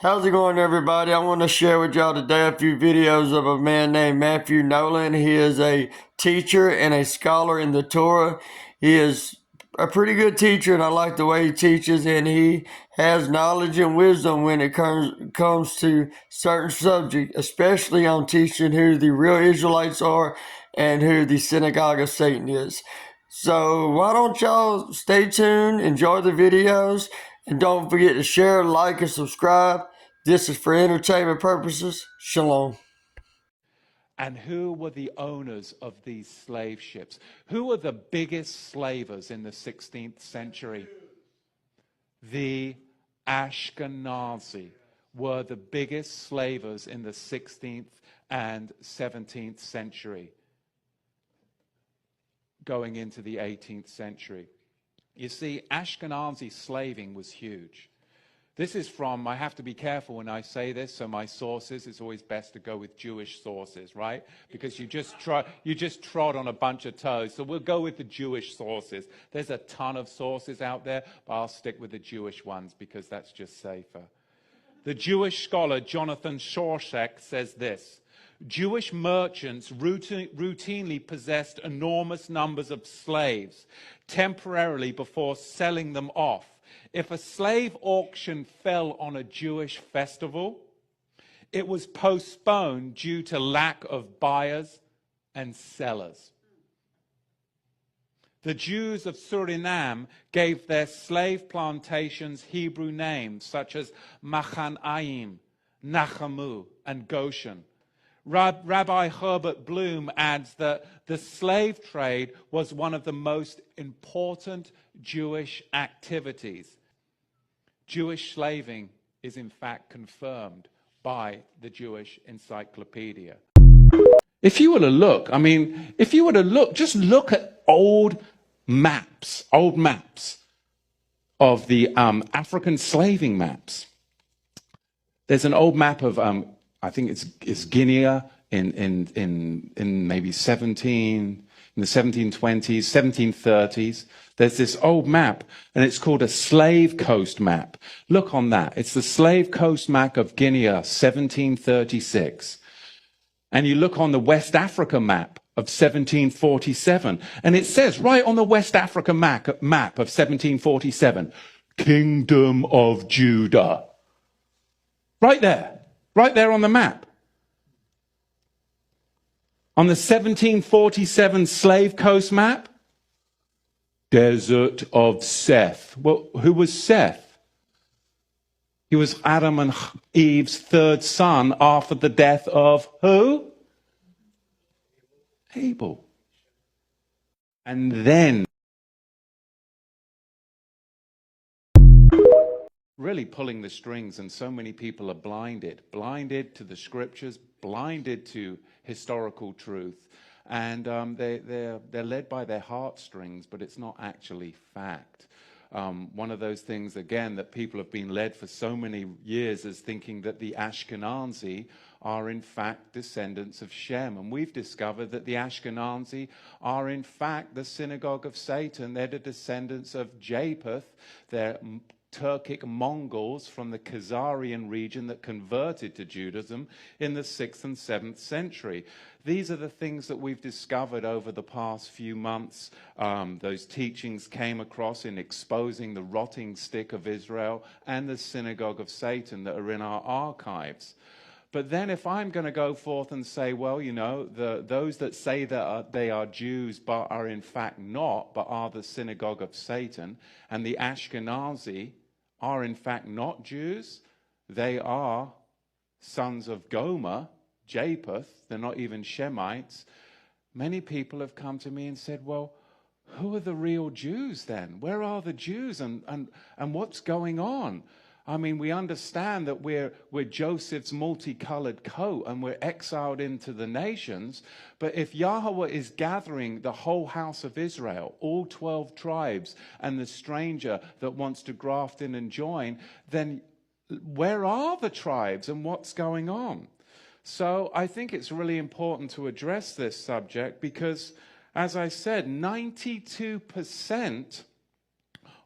How's it going, everybody? I want to share with y'all today a few videos of a man named Nolan. He is a teacher and a scholar in the Torah. He is a pretty good teacher, and I like the way he teaches, and he has knowledge and wisdom when it comes to certain subjects, especially on teaching who the real Israelites are and who the synagogue of Satan is. So why don't y'all stay tuned, enjoy the videos, and don't forget to share, like, and subscribe. This is for entertainment purposes. Shalom. And who were the owners of these slave ships? Who were the biggest slavers in the 16th century? The Ashkenazi were the biggest slavers in the 16th and 17th century, going into the 18th century. You see, Ashkenazi slaving was huge. This is from, I have to be careful when I say this, so my sources, it's always best to go with Jewish sources, right? Because you just trod on a bunch of toes. So we'll go with the Jewish sources. There's a ton of sources out there, but I'll stick with the Jewish ones because that's just safer. The Jewish scholar Jonathan Shorshak says this: Jewish merchants routinely possessed enormous numbers of slaves temporarily before selling them off. If a slave auction fell on a Jewish festival, it was postponed due to lack of buyers and sellers. The Jews of Suriname gave their slave plantations Hebrew names such as Machanayim, Nachamu, and Goshen. Rabbi Herbert Bloom adds that the slave trade was one of the most important Jewish activities. Jewish slaving is in fact confirmed by the Jewish Encyclopedia. If you were to look, just look at old maps of the African slaving maps. There's an old map of I think it's Guinea in maybe in the 1720s, 1730s. There's this old map, and it's called a Slave Coast map. Look on that. It's the Slave Coast map of Guinea, 1736. And you look on the West Africa map of 1747, and it says right on the West Africa map of 1747, Kingdom of Judah. Right there on the map. On the 1747 Slave Coast map, Desert of Seth. Well, who was Seth? He was Adam and Eve's third son after the death of who? Abel. And then really pulling the strings, and so many people are blinded to the scriptures, blinded to historical truth, and they're led by their heartstrings, but it's not actually fact. One of those things, again, that people have been led for so many years is thinking that the Ashkenazi are in fact descendants of Shem. And we've discovered that the Ashkenazi are in fact the synagogue of Satan. They're the descendants of Japheth. They're Turkic Mongols from the Khazarian region that converted to Judaism in the 6th and 7th century. These are the things that we've discovered over the past few months. Those teachings came across in exposing the rotting stick of Israel and the synagogue of Satan that are in our archives. But then if I'm going to go forth and say, well, you know, those that say that they are Jews but are in fact not, but are the synagogue of Satan, and the Ashkenazi are in fact not Jews, they are sons of Gomer, Japheth, they're not even Shemites. Many people have come to me and said, well, who are the real Jews then? Where are the Jews and what's going on? I mean, we understand that we're Joseph's multicolored coat and we're exiled into the nations. But if Yahweh is gathering the whole house of Israel, all 12 tribes, and the stranger that wants to graft in and join, then where are the tribes and what's going on? So I think it's really important to address this subject because, as I said, 92%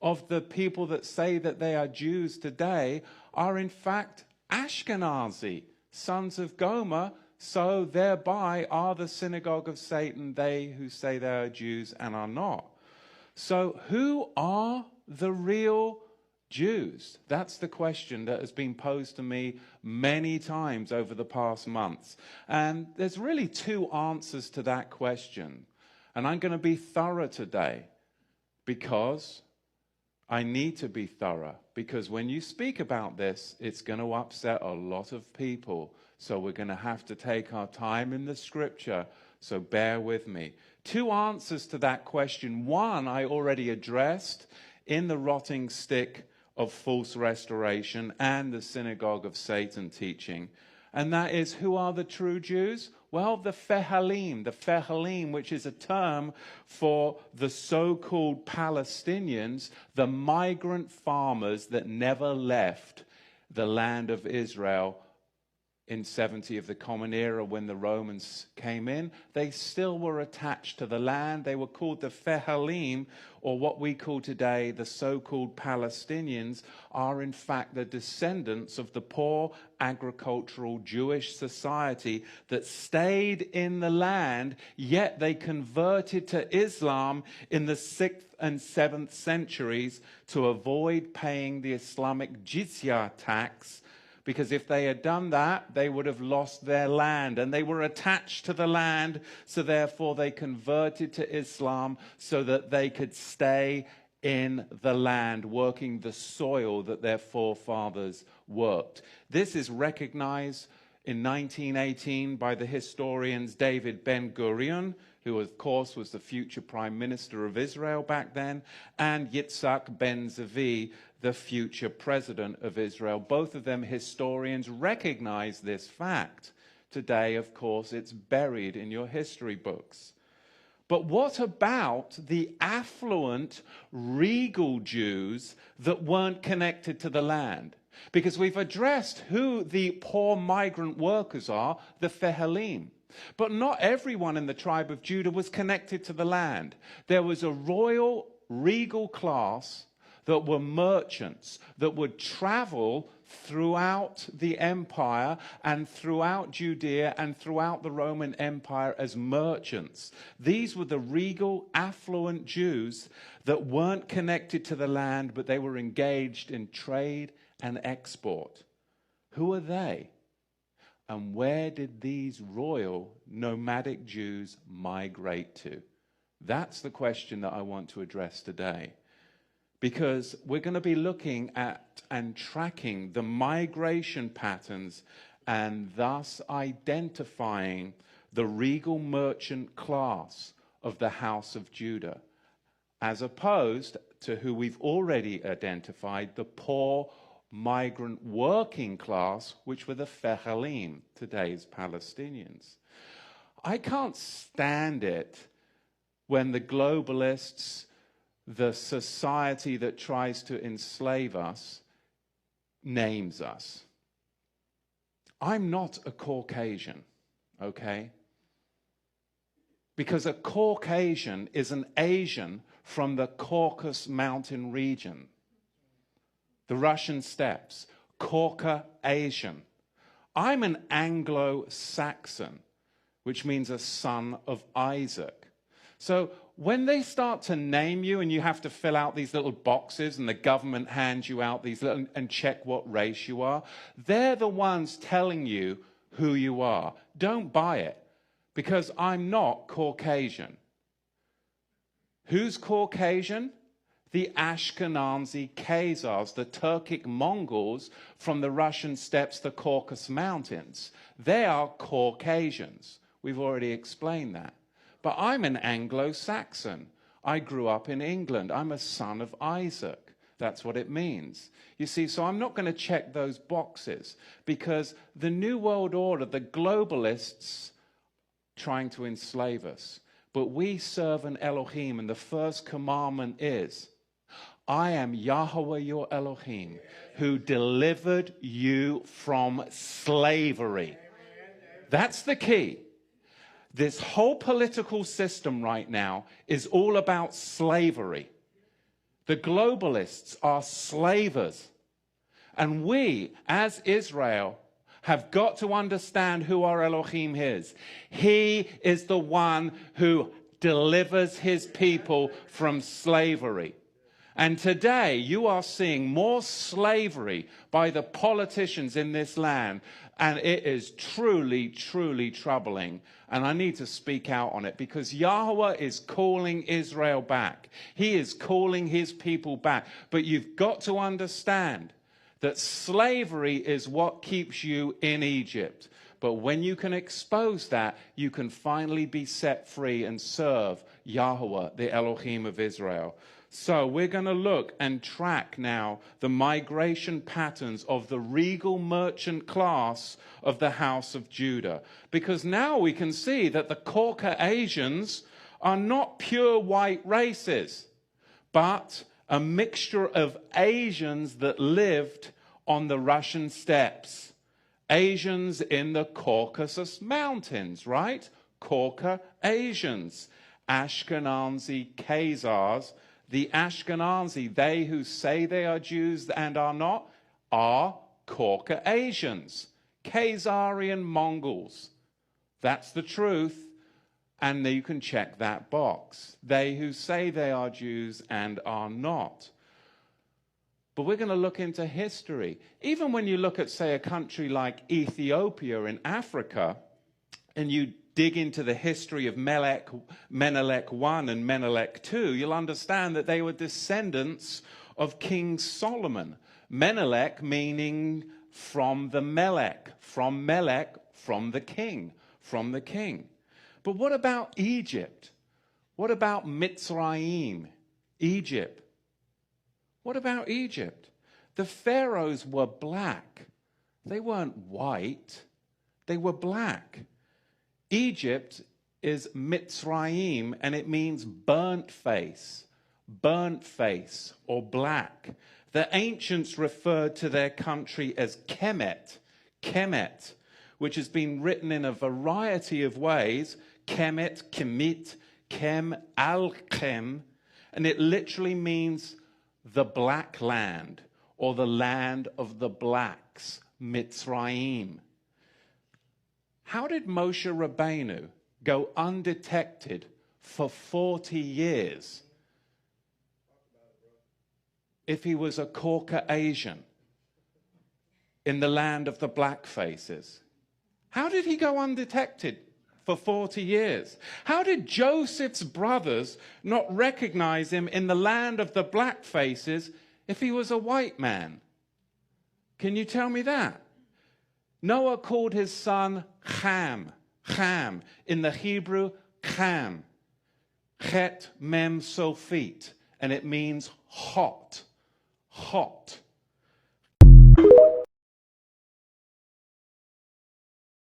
of the people that say that they are Jews today are in fact Ashkenazi, sons of Gomer, so thereby are the synagogue of Satan, they who say they are Jews and are not. So who are the real Jews? That's the question that has been posed to me many times over the past months. And there's really two answers to that question. And I'm going to be thorough today because I need to be thorough. Because when you speak about this, it's going to upset a lot of people. So we're going to have to take our time in the scripture. So bear with me. Two answers to that question. One I already addressed in the rotting stick of false restoration and the synagogue of Satan teaching. And that is, who are the true Jews? Well, the Fehalim, which is a term for the so-called Palestinians, the migrant farmers that never left the land of Israel in 70 of the Common Era when the Romans came in. They still were attached to the land. They were called the Fehalim, or what we call today the so-called Palestinians, are in fact the descendants of the poor agricultural Jewish society that stayed in the land, yet they converted to Islam in the 6th and 7th centuries to avoid paying the Islamic jizya tax, because if they had done that, they would have lost their land. And they were attached to the land, so therefore they converted to Islam so that they could stay in the land, working the soil that their forefathers worked. This is recognized in 1918 by the historians David Ben-Gurion, who of course was the future Prime Minister of Israel back then, and Yitzhak Ben-Zvi, the future President of Israel. Both of them historians recognize this fact. Today, of course, it's buried in your history books. But what about the affluent, regal Jews that weren't connected to the land? Because we've addressed who the poor migrant workers are, the Fehalim. But not everyone in the tribe of Judah was connected to the land. There was a royal, regal class that were merchants that would travel throughout the empire and throughout Judea and throughout the Roman Empire as merchants. These were the regal, affluent Jews that weren't connected to the land, but they were engaged in trade and export. Who are they? And where did these royal nomadic Jews migrate to? That's the question that I want to address today. Because we're going to be looking at and tracking the migration patterns and thus identifying the regal merchant class of the house of Judah, as opposed to who we've already identified, the poor migrant working class, which were the Fehalim, today's Palestinians. I can't stand it when the globalists, the society that tries to enslave us, names us. I'm not a Caucasian, okay? Because a Caucasian is an Asian from the Caucasus Mountain region. The Russian steppes, Caucasian. I'm an Anglo-Saxon, which means a son of Isaac. So when they start to name you and you have to fill out these little boxes and the government hands you out these little and check what race you are, they're the ones telling you who you are. Don't buy it, because I'm not Caucasian. Who's Caucasian? The Ashkenazi Khazars, the Turkic Mongols from the Russian steppes, the Caucasus Mountains. They are Caucasians. We've already explained that. But I'm an Anglo-Saxon. I grew up in England. I'm a son of Isaac. That's what it means. You see, so I'm not going to check those boxes, because the New World Order, the globalists, trying to enslave us. But we serve an Elohim, and the first commandment is, I am Yahweh your Elohim, who delivered you from slavery. That's the key. This whole political system right now is all about slavery. The globalists are slavers. And we, as Israel, have got to understand who our Elohim is. He is the one who delivers his people from slavery. And today you are seeing more slavery by the politicians in this land, and it is truly, truly troubling. And I need to speak out on it, because Yahweh is calling Israel back. He is calling his people back. But you've got to understand that slavery is what keeps you in Egypt. But when you can expose that, you can finally be set free and serve Yahweh, the Elohim of Israel. So we're going to look and track now the migration patterns of the regal merchant class of the house of Judah. Because now we can see that the Caucasians are not pure white races, but a mixture of Asians that lived on the Russian steppes. Asians in the Caucasus Mountains, right? Caucasians. Ashkenazi Khazars. The Ashkenazi, they who say they are Jews and are not, are Caucasians. Khazarian Mongols. That's the truth. And you can check that box. They who say they are Jews and are not. But we're going to look into history. Even when you look at, say, a country like Ethiopia in Africa, and you dig into the history of Menelik I and Menelik II, you'll understand that they were descendants of King Solomon. Menelik meaning from the Melech, from Melech, from the king, from the king. But what about Egypt? What about Mitzrayim, Egypt? What about Egypt? The pharaohs were black. They weren't white. They were black. Egypt is Mitzrayim, and it means burnt face or black. The ancients referred to their country as Kemet, which has been written in a variety of ways. Kemet, Kemit, Kem, Al-Kem, and it literally means the black land, or the land of the blacks, Mitzrayim. How did Moshe Rabbeinu go undetected for 40 years if he was a Caucasian in the land of the black faces? How did he go undetected for 40 years? How did Joseph's brothers not recognize him in the land of the black faces if he was a white man? Can you tell me that? Noah called his son Ham, in the Hebrew, Ham, Chet Mem Sofit, and it means hot.